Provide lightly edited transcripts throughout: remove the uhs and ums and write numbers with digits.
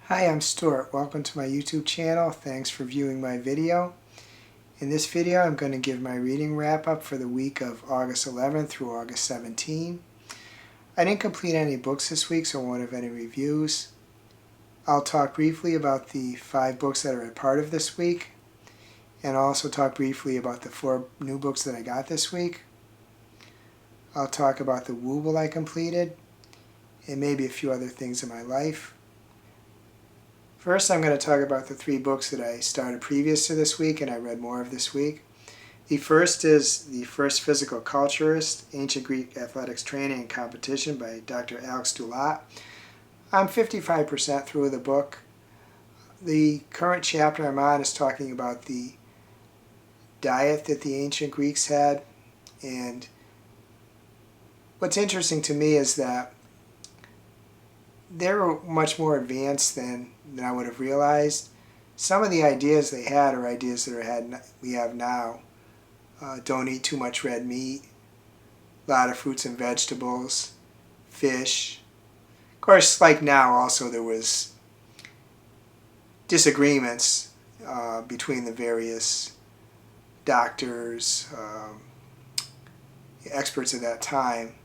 Hi, I'm Stuart. Welcome to my YouTube channel. Thanks for viewing my video. In this video, I'm going to give my reading wrap-up for the week of August 11th through August 17. I didn't complete any books this week, so I won't have any reviews. I'll talk briefly about the 5 books that are a part of this week, and I'll also talk briefly about the 4 new books that I got this week. I'll talk about the Wobble I completed, and maybe a few other things in my life. First, I'm going to talk about the 3 books that I started previous to this week and I read more of this week. The first is The First Physical Culturist, Ancient Greek Athletics Training and Competition by Dr. Alex Daulat. I'm 55% through the book. The current chapter I'm on is talking about the diet that the ancient Greeks had. And what's interesting to me is that they were much more advanced than I would have realized. Some of the ideas they had are ideas that we have now. Don't eat too much red meat, a lot of fruits and vegetables, fish. Of course, like now also there was disagreements between the various doctors, experts at that time.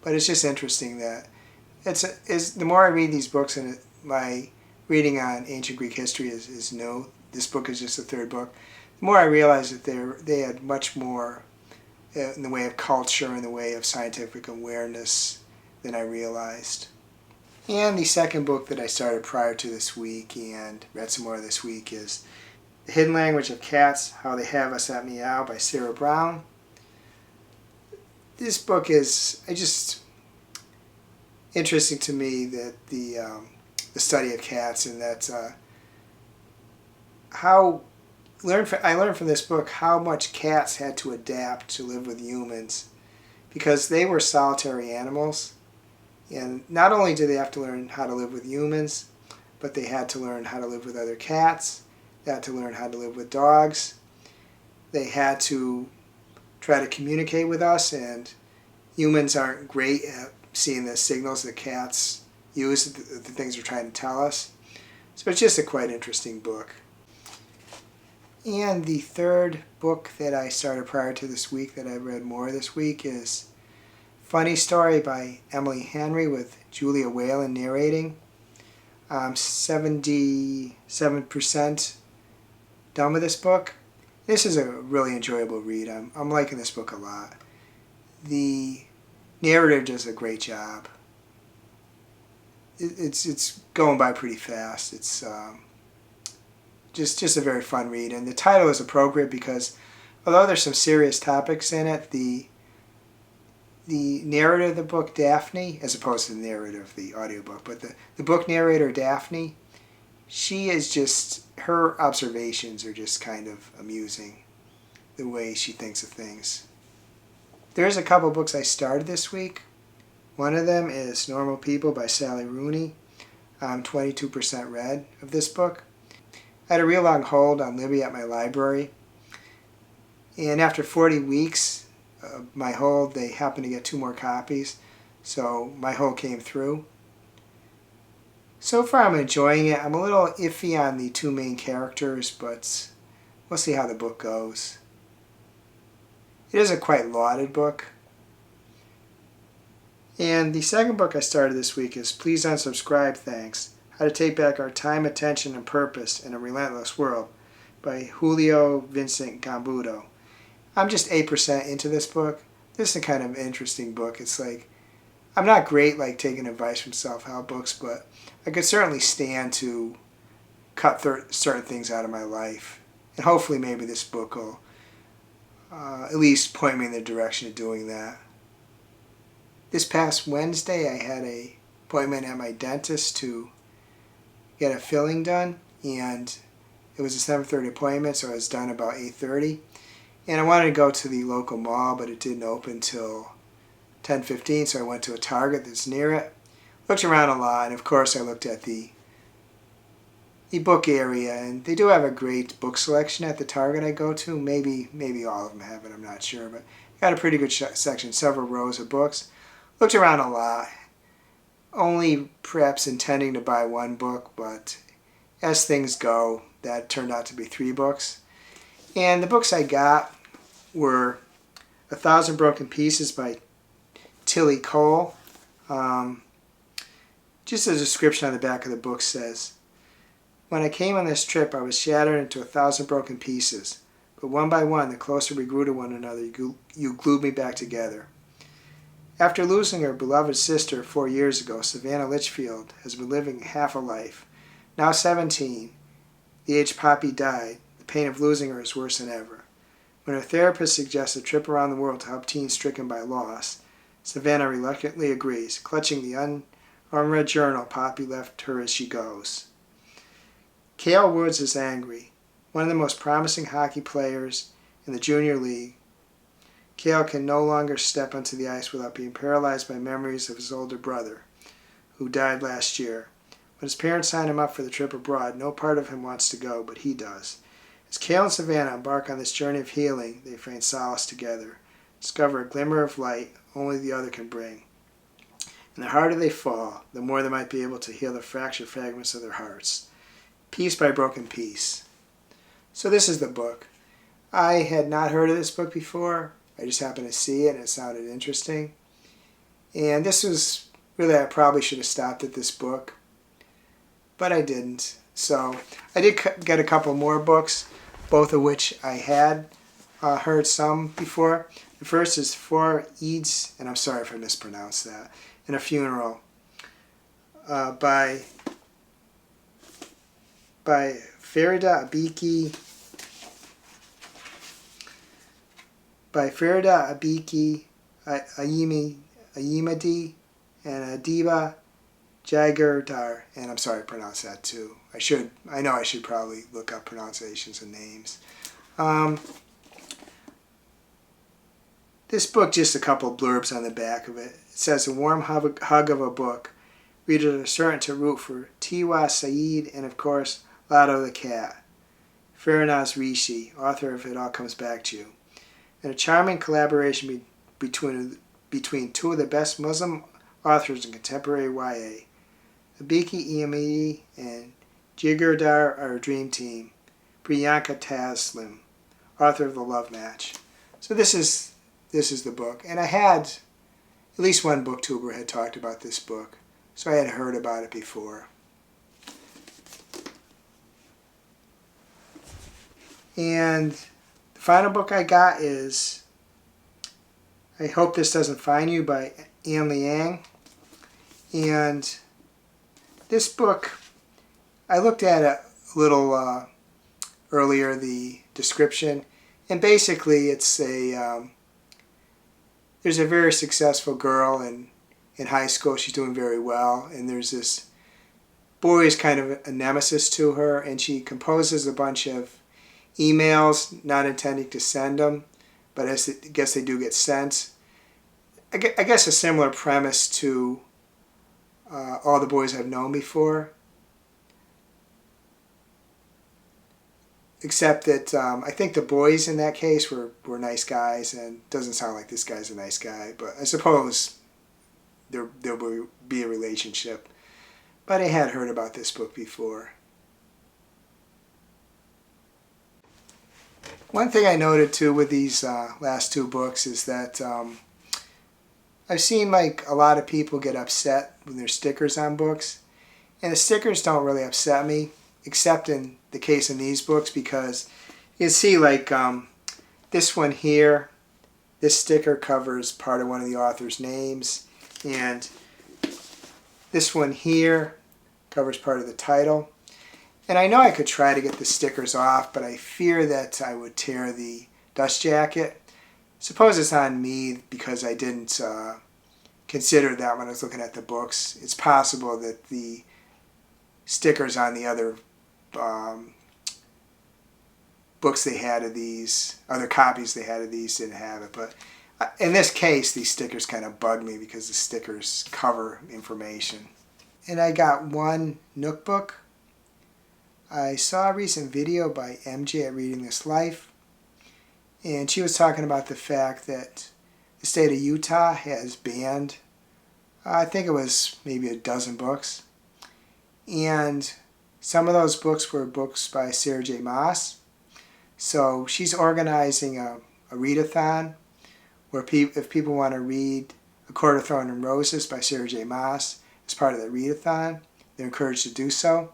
But it's just interesting that the more I read these books, and my reading on ancient Greek history is new. This book is just the 3rd book. The more I realize that they had much more in the way of culture, in the way of scientific awareness than I realized. And the second book that I started prior to this week and read some more this week is The Hidden Language of Cats, How They Have Us at Meow by Sarah Brown. This book is interesting to me, that the study of cats, and that's I learned from this book how much cats had to adapt to live with humans, because they were solitary animals, and not only did they have to learn how to live with humans, but they had to learn how to live with other cats, they had to learn how to live with dogs, they had to try to communicate with us, and humans aren't great at seeing the signals that cats use, the things they're trying to tell us. So it's just a quite interesting book. And the 3rd book that I started prior to this week that I read more this week is Funny Story by Emily Henry with Julia Whelan narrating. I'm 77% done with this book. This is a really enjoyable read. I'm liking this book a lot. The narrator does a great job. It's going by pretty fast. It's just a very fun read, and the title is appropriate because although there's some serious topics in it, the narrator of the book, Daphne, as opposed to the narrator of the audiobook, but the book narrator, Daphne, she is just, her observations are just kind of amusing, the way she thinks of things. There's a couple books I started this week. One of them is Normal People by Sally Rooney. I'm 22% read of this book. I had a real long hold on Libby at my library, and after 40 weeks of my hold, they happened to get 2 more copies, so my hold came through. So far I'm enjoying it. I'm a little iffy on the 2 main characters, but we'll see how the book goes. It is a quite lauded book. And the second book I started this week is Please Unsubscribe, Thanks, How to Take Back Our Time, Attention, and Purpose in a Relentless World by Julio Vincent Gambudo. I'm just 8% into this book. This is a kind of interesting book. It's like, I'm not great like taking advice from self-help books, but I could certainly stand to cut certain things out of my life. And hopefully maybe this book will at least point me in the direction of doing that. This past Wednesday I had an appointment at my dentist to get a filling done, and it was a 7:30 appointment, so I was done about 8:30. And I wanted to go to the local mall, but it didn't open till 10:15, so I went to a Target that's near it. Looked around a lot, and of course I looked at the book area, and they do have a great book selection at the Target I go to. Maybe all of them have it, I'm not sure, but got a pretty good section, several rows of books. Looked around a lot, only perhaps intending to buy one book, but as things go, that turned out to be 3 books. And the books I got were 1,000 Broken Pieces by Tillie. Just a description on the back of the book says, "When I came on this trip, I was shattered into 1,000 broken pieces. But one by one, the closer we grew to one another, you glued me back together. After losing her beloved sister 4 years ago, Savannah Litchfield has been living half a life. Now 17, the age Poppy died, the pain of losing her is worse than ever. When her therapist suggests a trip around the world to help teens stricken by loss, Savannah reluctantly agrees, clutching the unread journal Poppy left her as she goes. Cale Woods is angry, one of the most promising hockey players in the junior league. Cale can no longer step onto the ice without being paralyzed by memories of his older brother, who died last year. When his parents sign him up for the trip abroad, no part of him wants to go, but he does. As Cale and Savannah embark on this journey of healing, they find solace together, discover a glimmer of light only the other can bring. And the harder they fall, the more they might be able to heal the fractured fragments of their hearts. Piece by broken piece." So this is the book. I had not heard of this book before. I just happened to see it and it sounded interesting. And this was really, I probably should have stopped at this book, but I didn't. So I did get a couple more books, both of which I had heard some before. The first is 4 EIDs, and I'm sorry if I mispronounced that, in a Funeral by Farida Abiki, Ayimadi, and Adiba Jagardar, and I'm sorry I pronounced that too. I know I should probably look up pronunciations and names. This book, just a couple blurbs on the back of it. It says, "A warm hug of a book. Readers are certain to root for Tiwa Saeed and, of course, Lado the cat. Farinaz Rishi, author of It All Comes Back to You. And a charming collaboration between 2 of the best Muslim authors in contemporary YA. Abiki Iyamidi and Jigardar are a dream team. Priyanka Taslim, author of The Love Match." So this is the book. And I had, at least one booktuber had talked about this book. So I had heard about it before. And the final book I got is I Hope This Doesn't Find You by Ann Liang. And this book, I looked at it a little earlier, the description. And basically it's there's a very successful girl in high school. She's doing very well. And there's this boy who's kind of a nemesis to her. And she composes a bunch of emails, not intending to send them, but I guess they do get sent. I guess a similar premise to All the Boys I've Known Before, except that I think the boys in that case were nice guys, and it doesn't sound like this guy's a nice guy, but I suppose there will be a relationship. But I had heard about this book before. One thing I noted too with these last 2 books is that I've seen like a lot of people get upset when there's stickers on books, and the stickers don't really upset me, except in the case of these books, because you see like this one here, this sticker covers part of one of the author's names, and this one here covers part of the title. And I know I could try to get the stickers off, but I fear that I would tear the dust jacket. Suppose it's on me because I didn't consider that when I was looking at the books. It's possible that the stickers on the other books they had of these, other copies they had of these, didn't have it. But in this case, these stickers kind of bug me because the stickers cover information. And I got one Nook book. I saw a recent video by MJ at Reading This Life, and she was talking about the fact that the state of Utah has banned, I think it was maybe a dozen books, and Some of those books were books by Sarah J. Maas. So she's organizing a readathon where if people want to read A Court of Thorns and Roses by Sarah J. Maas as part of the readathon, they're encouraged to do so.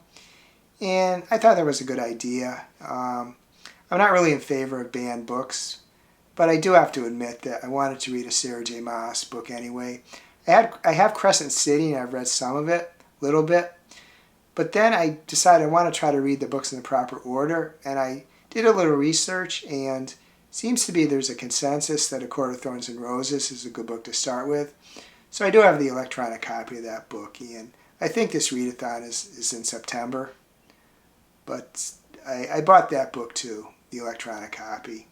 And I thought that was a good idea. I'm not really in favor of banned books, but I do have to admit that I wanted to read a Sarah J. Maas book anyway. I have Crescent City, and I've read some of it, a little bit. But then I decided I want to try to read the books in the proper order, and I did a little research, and seems to be there's a consensus that A Court of Thorns and Roses is a good book to start with. So I do have the electronic copy of that book, and I think this readathon is in September. But I bought that book too, the electronic copy.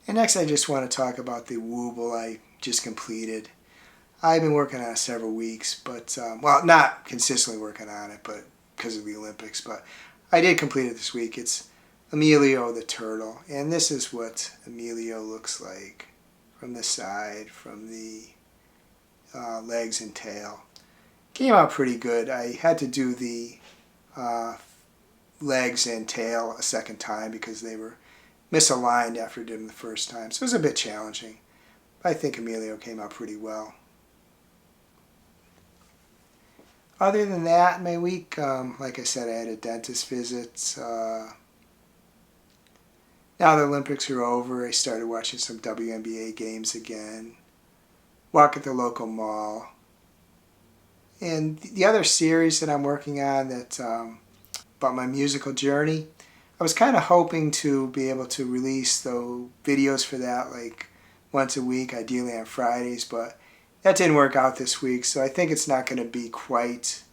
And next I just want to talk about the Wobble I just completed. I've been working on it several weeks, but, well, not consistently working on it, but because of the Olympics, but I did complete it this week. It's Emilio the Turtle, and this is what Emilio looks like from the side, from the legs and tail. Came out pretty good. I had to do the legs and tail a second time because they were misaligned after I did them the first time, so it was a bit challenging. But I think Emilio came out pretty well. Other than that, my week, like I said, I had a dentist visit. Now the Olympics are over, I started watching some WNBA games again. Walk at the local mall. And the other series that I'm working on that about my musical journey, I was kind of hoping to be able to release the videos for that like once a week, ideally on Fridays, but that didn't work out this week, so I think it's not going to be quite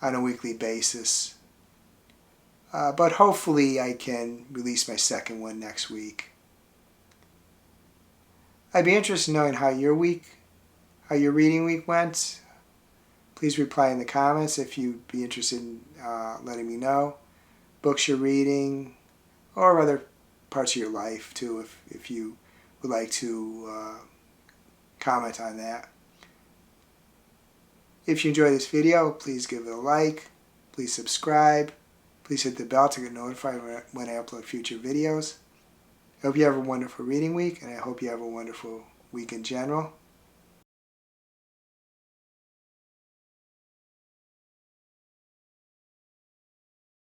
on a weekly basis. But hopefully I can release my second one next week. I'd be interested in knowing how your reading week went. Please reply in the comments if you'd be interested in letting me know. Books you're reading, or other parts of your life too, if you would like to comment on that. If you enjoy this video, please give it a like, please subscribe, please hit the bell to get notified when I upload future videos. I hope you have a wonderful reading week, and I hope you have a wonderful week in general.